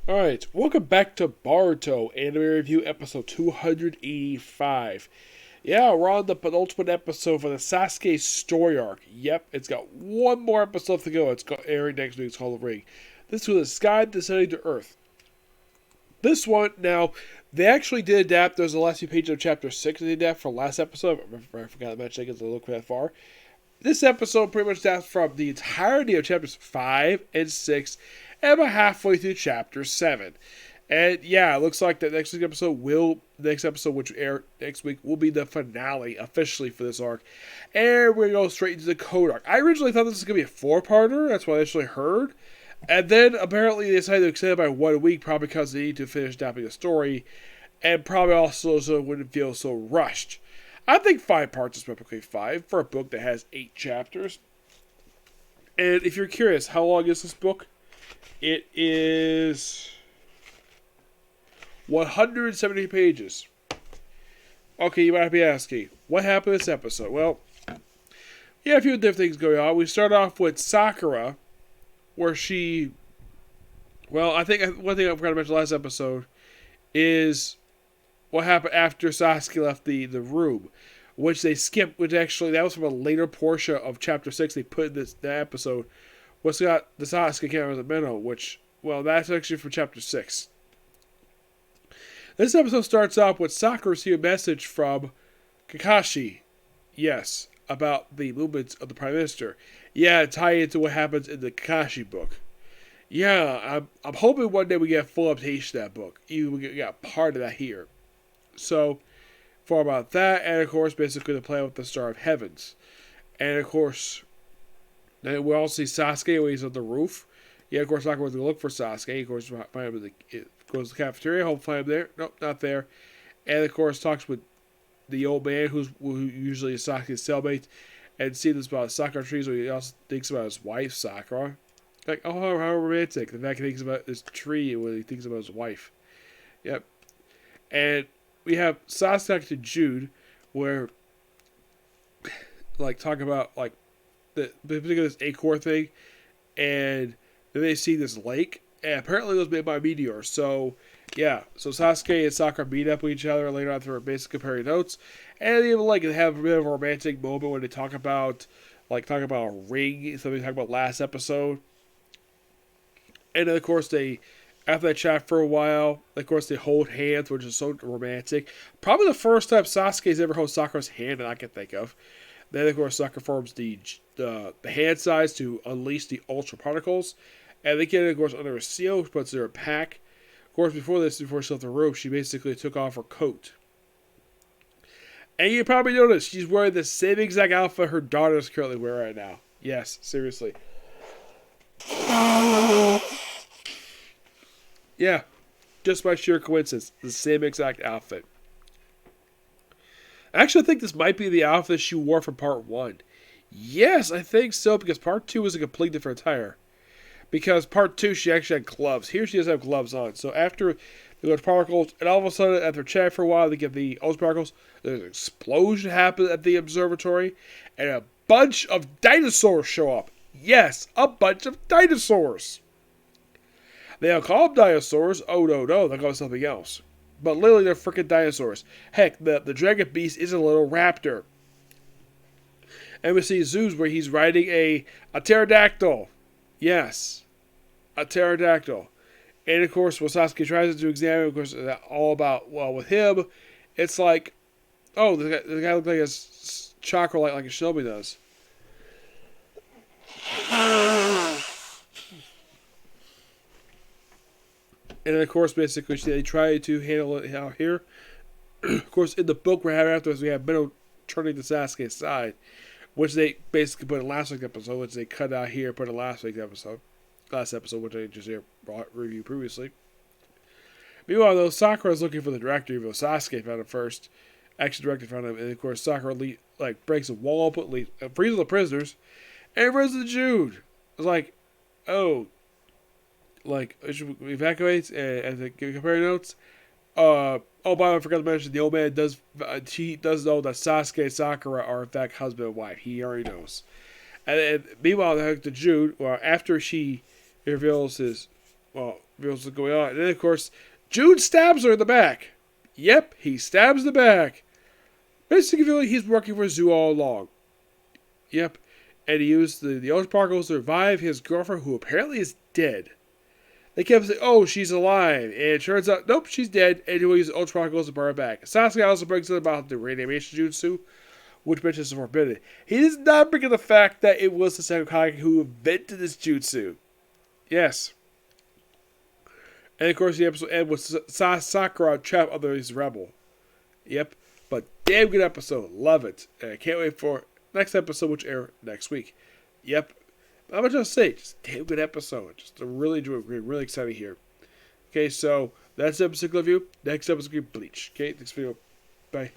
Alright, welcome back to Boruto Anime Review episode 285. Yeah, we're on the penultimate episode for the Sasuke story arc. Yep, it's got one more episode to go. It's airing next week. It's called The Ring. This was the sky descending to Earth. This one, now, they actually did adapt. There's the last few pages of chapter 6 they adapt from last episode. I forgot to mention, I guess I look that far. This episode pretty much adapts from the entirety of chapters 5 and 6 and about halfway through chapter 7. And yeah, it looks like the next episode, which will air next week, will be the finale officially for this arc. And we're going to go straight into the code arc. I originally thought this was going to be a 4-parter. That's what I actually heard. And then apparently they decided to extend it by 1 week, probably because they need to finish adapting the story. And probably also so it wouldn't feel so rushed. I think 5 parts is perfectly fine for a book that has 8 chapters. And if you're curious, how long is this book? It is 170 pages. Okay, you might be asking, what happened in this episode? Well, a few different things going on. We start off with Sakura, where she... Well, I think one thing I forgot to mention last episode is what happened after Sasuke left the room, which they skipped, which actually, that was from a later portion of chapter 6 they put in the episode. What's got the Sasuke camera in the middle, which, well, that's actually from chapter 6. This episode starts off with Sakura receiving a message from Kakashi. Yes, about the movements of the Prime Minister. Yeah, tie into what happens in the Kakashi book. Yeah, I'm hoping one day we get a full adaptation of that book. Even we get part of that here. So, for about that, and of course, basically the plan with the Star of Heavens. And of course, then we also see Sasuke when he's on the roof. Yeah, of course, Sakura's going to look for Sasuke. Of course, find him goes to the cafeteria, hope find him there. Nope, not there. And of course, talks with the old man who usually is Sasuke's cellmate, and sees this about Sakura trees, where he also thinks about his wife, Sakura. Like, oh, how romantic. The fact he thinks about this tree when he thinks about his wife. Yep. And we have Sasuke to Jude, where, like, talk about, like, the particular this acorn thing, and then they see this lake, and apparently it was made by a meteor. So, yeah. So Sasuke and Sakura meet up with each other later on through basically comparing notes, and they even, like, have a bit of a romantic moment when they talk about a ring, something they talked about last episode. And then, of course, after they chat for a while, of course, they hold hands, which is so romantic. Probably the first time Sasuke's ever held Sakura's hand that I can think of. Then, of course, Sakura forms the hand size to unleash the Ultra Particles. And they get it, of course, under a seal, which puts her in a pack. Of course, before she left the room, she basically took off her coat. And you probably noticed she's wearing the same exact outfit her daughter is currently wearing right now. Yes, seriously. Yeah, just by sheer coincidence, the same exact outfit. I actually think this might be the outfit she wore from part 1. Yes, I think so, because part 2 was a complete different attire. Because part 2, she actually had gloves. Here she doesn't have gloves on. So after the Ultra Particles, and all of a sudden, after chatting for a while, they get the Ultra Particles, there's an explosion happen at the observatory, and a bunch of dinosaurs show up. Yes, a bunch of dinosaurs. They don't call them dinosaurs. Oh, no, they call them something else. But literally, they're freaking dinosaurs. Heck, the Dragon Beast is a little raptor. And we see Zeus where he's riding a pterodactyl. Yes, a pterodactyl. And of course, when Sasuke tries to examine, of course, it's all about, well, with him, it's like, oh, the guy looks like his chakra like a shinobi does. And then, of course, basically, they try to handle it out here. Of course, in the book we're having afterwards, we have Minnow turning to Sasuke's side, which they basically put in last week's episode, which they cut out here, put in last episode, which I just reviewed previously. Meanwhile, though, Sakura is looking for the director, even though Sasuke found him first. Actually, the director found him, and of course, Sakura breaks a wall, frees the prisoners, and runs to Jude. It's like, oh, should we evacuate and compare notes? By the way, I forgot to mention the old man does know that Sasuke and Sakura are in fact husband and wife. He already knows. And meanwhile, the Jude, after she reveals his, reveals what's going on. And then, of course, June stabs her in the back. Yep, he stabs the back. Basically, he's working for Zoo all along. Yep. And he used the Ultra Particles to revive his girlfriend, who apparently is dead. They kept saying, oh, she's alive. And it turns out, nope, she's dead. And he uses Ultra Particles to bring her back. Sasuke also brings up about the reanimation jutsu, which mentions the forbidden. He does not bring up the fact that it was the Sasuke who invented this jutsu. Yes. And of course, the episode ends with Sakura trapped under his rebel. Yep. But damn good episode. Love it. And I can't wait for next episode, which air next week. Yep. I'm going to just say, just damn good episode. Just a really exciting here. Okay, so that's the episode review. Next episode, Bleach. Okay, next video. Bye.